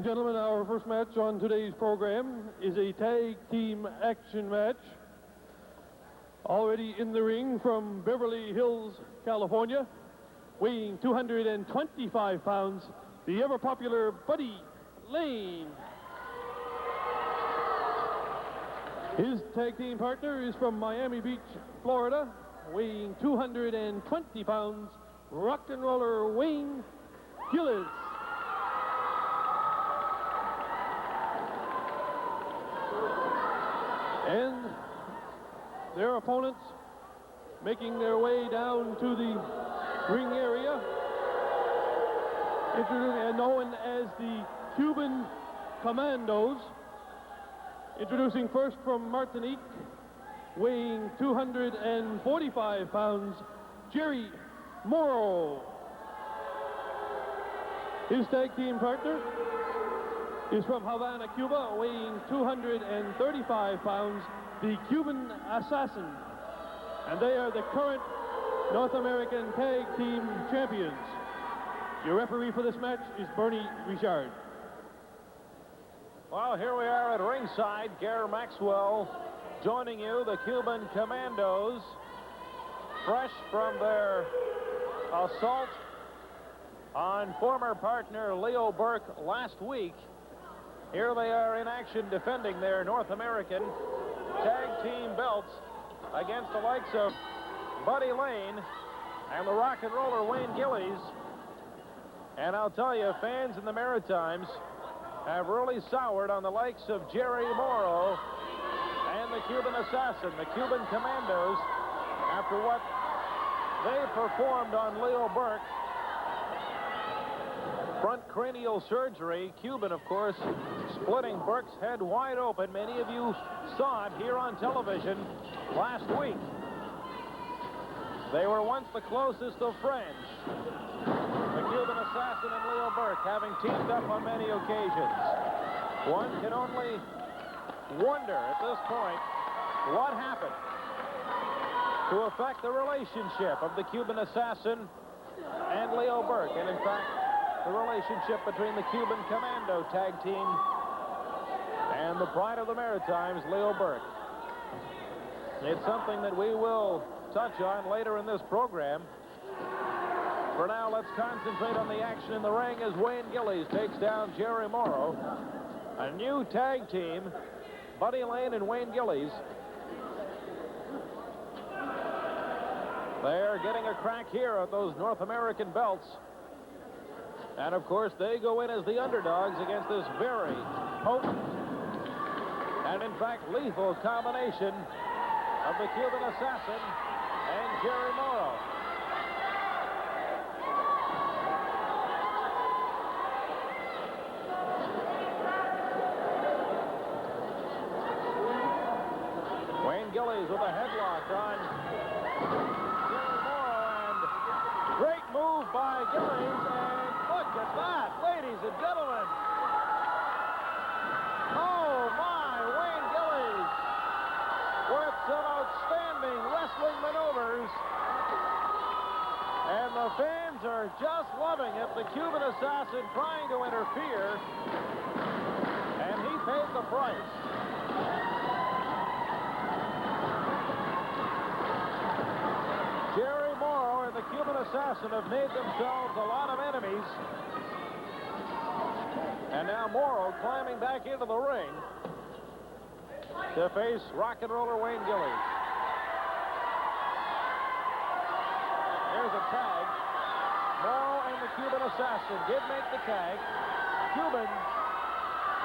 Gentlemen, our first match on today's program is a tag team action match. Already in the ring from Beverly Hills, California, weighing 225 pounds, the ever-popular Buddy Lane. His tag team partner is from Miami Beach, Florida, weighing 220 pounds, rock and roller Wayne Gillis. And their opponents making their way down to the ring area, known as the Cuban Commandos. Introducing first from Martinique, weighing 245 pounds, Jerry Morrow. His tag team partner is from Havana, Cuba, weighing 235 pounds, the Cuban Assassin. And they are the current North American Tag Team Champions. Your referee for this match is Bernie Richard. Well, here we are at ringside. Gare Maxwell joining you, the Cuban Commandos, fresh from their assault on former partner Leo Burke last week. Here they are in action defending their North American tag team belts against the likes of Buddy Lane and the rock and roller Wayne Gillis. And I'll tell you, fans in the Maritimes have really soured on the likes of Jerry Morrow and the Cuban Assassin, the Cuban Commandos, after what they performed on Leo Burke. Front cranial surgery. Cuban, of course, splitting Burke's head wide open. Many of you saw it here on television last week. They were once the closest of friends. The Cuban Assassin and Leo Burke having teamed up on many occasions. One can only wonder at this point what happened to affect the relationship of the Cuban Assassin and Leo Burke. And in fact, the relationship between the Cuban Commando tag team and the pride of the Maritimes, Leo Burke. It's something that we will touch on later in this program. For now, let's concentrate on the action in the ring as Wayne Gillis takes down Jerry Morrow. A new tag team, Buddy Lane and Wayne Gillis. They're getting a crack here at those North American belts. And, of course, they go in as the underdogs against this very potent and, in fact, lethal combination of the Cuban Assassin and Jerry Morrow. Wayne Gillis with a headlock on Jerry Morrow, and great move by Gillis, and look at that, ladies and gentlemen. Oh my, Wayne Gillis with some outstanding wrestling maneuvers. And the fans are just loving it. The Cuban Assassin trying to interfere, and he paid the price. Jerry Morrow and the Cuban Assassin have made themselves a lot of enemies. And now Morrow climbing back into the ring to face rock and roller Wayne Gillis. There's a tag. Morrow and the Cuban Assassin did make the tag. Cuban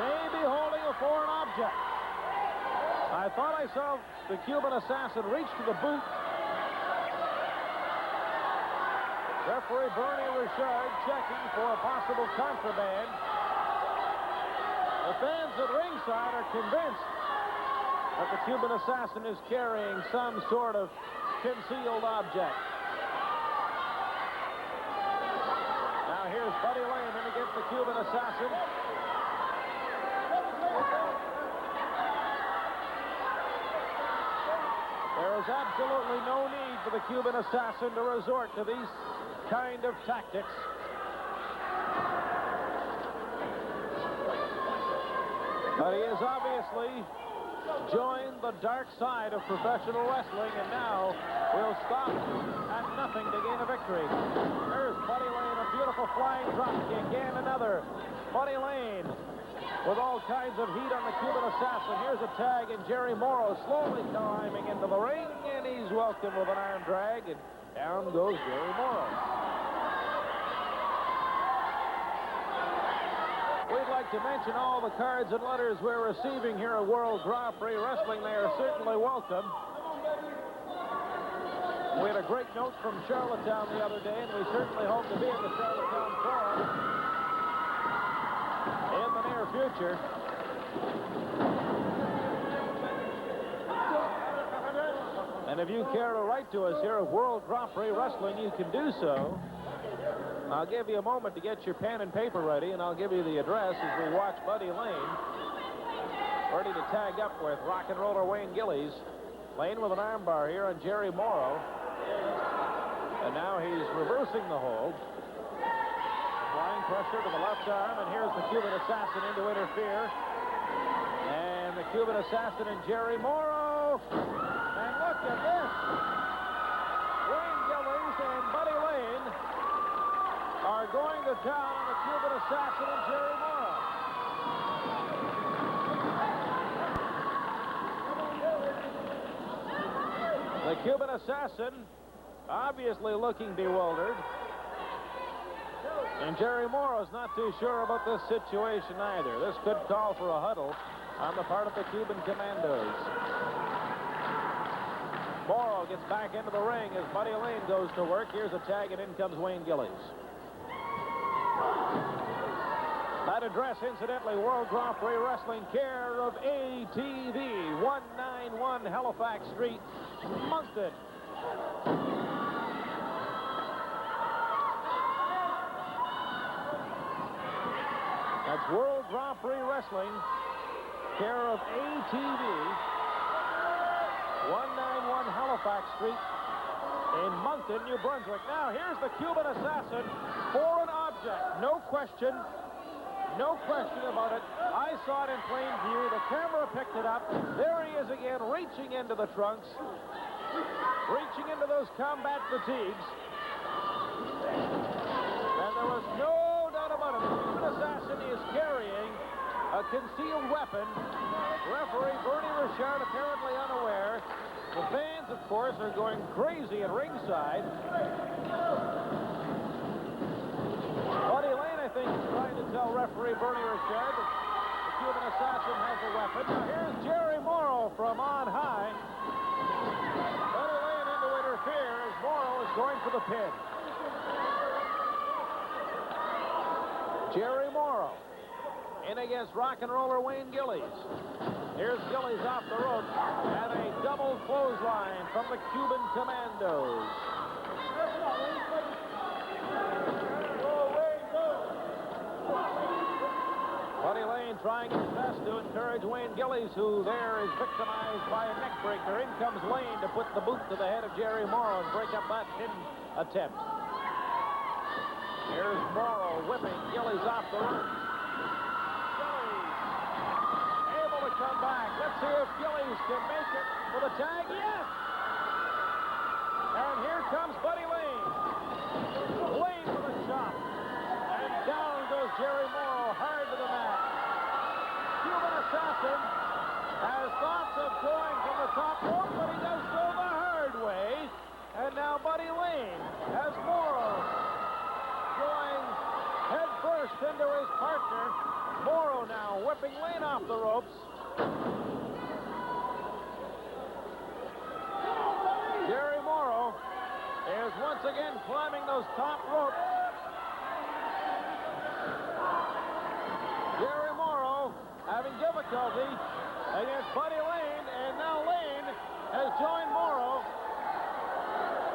may be holding a foreign object. I thought I saw the Cuban Assassin reach to the boot. Referee Bernie Richard checking for a possible contraband. The fans at ringside are convinced that the Cuban Assassin is carrying some sort of concealed object. Now here's Buddy Lane in against the Cuban Assassin. There is absolutely no need for the Cuban Assassin to resort to these kind of tactics. But he has obviously joined the dark side of professional wrestling, and now will stop at nothing to gain a victory. There's Buddy Lane, a beautiful flying drop kick, and another. Buddy Lane with all kinds of heat on the Cuban assassin. Here's a tag, and Jerry Morrow slowly climbing into the ring, and he's welcomed with an arm drag, and down goes Jerry Morrow. We'd like to mention all the cards and letters we're receiving here at World Grand Prix Wrestling. They are certainly welcome. We had a great note from Charlottetown the other day, and we certainly hope to be in the Charlottetown Forum in the near future. And if you care to write to us here at World Grand Prix Wrestling, you can do so. I'll give you a moment to get your pen and paper ready, and I'll give you the address as we watch Buddy Lane ready to tag up with rock and roller Wayne Gillis. Lane with an armbar here on Jerry Morrow. And now he's reversing the hold. Flying pressure to the left arm, and here's the Cuban assassin in to interfere. And the Cuban assassin and Jerry Morrow. And look at this. Wayne Gillis and Buddy Lane are going to town on the Cuban assassin and Jerry Morrow. The Cuban assassin obviously looking bewildered. And Jerry Morrow's not too sure about this situation either. This could call for a huddle on the part of the Cuban Commandos. Morrow gets back into the ring as Buddy Lane goes to work. Here's a tag, and in comes Wayne Gillis. That address, incidentally, World Grand Prix Wrestling, care of ATV, 191 Halifax Street, Moncton. That's World Grand Prix Wrestling, care of ATV, 191 Halifax Street in Moncton, New Brunswick. Now, here's the Cuban assassin for an object. No question about it. I saw it in plain view. The camera picked it up. There he is again, reaching into the trunks, reaching into those combat fatigues. And there was no doubt about it. The Cuban assassin is carrying a concealed weapon. Referee Bernie Richard apparently unaware. The fans, of course, are going crazy at ringside. Buddy Lane, I think, is trying to tell referee Bernie Richard that the Cuban assassin has a weapon. Now here's Jerry Morrow from on high. Buddy Lane in to interfere as Morrow is going for the pin. Jerry Morrow in against rock and roller Wayne Gillis. Here's Gillis off the rope and a double clothesline from the Cuban Commandos. Buddy Lane trying his best to encourage Wayne Gillis, who there is victimized by a neck breaker. In comes Lane to put the boot to the head of Jerry Morrow and break up that pin attempt. Here's Morrow whipping Gillis off the rope. Come back. Let's see if Gillis can make it for the tag. Yes! And here comes Buddy Lane. Lane with a chop. And down goes Jerry Morrow hard to the mat. Cuban assassin has thoughts of going from the top rope, but he does so the hard way. And now Buddy Lane has Morrow going head first into his partner. Morrow now whipping Lane off the ropes. Jerry Morrow is once again climbing those top ropes. Jerry Morrow having difficulty against Buddy Lane, and now Lane has joined Morrow.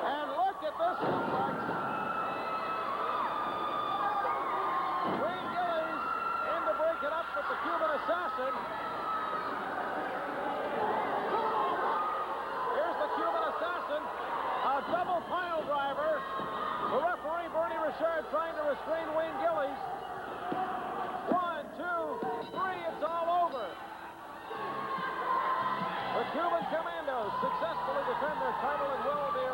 And look at this suplex. Wayne Gillis in to break it up with the Cuban assassin. A double pile driver. The referee, Bernie Richard, trying to restrain Wayne Gillis. 1, 2, 3, it's all over. Cuban Commandos successfully defend their title and will be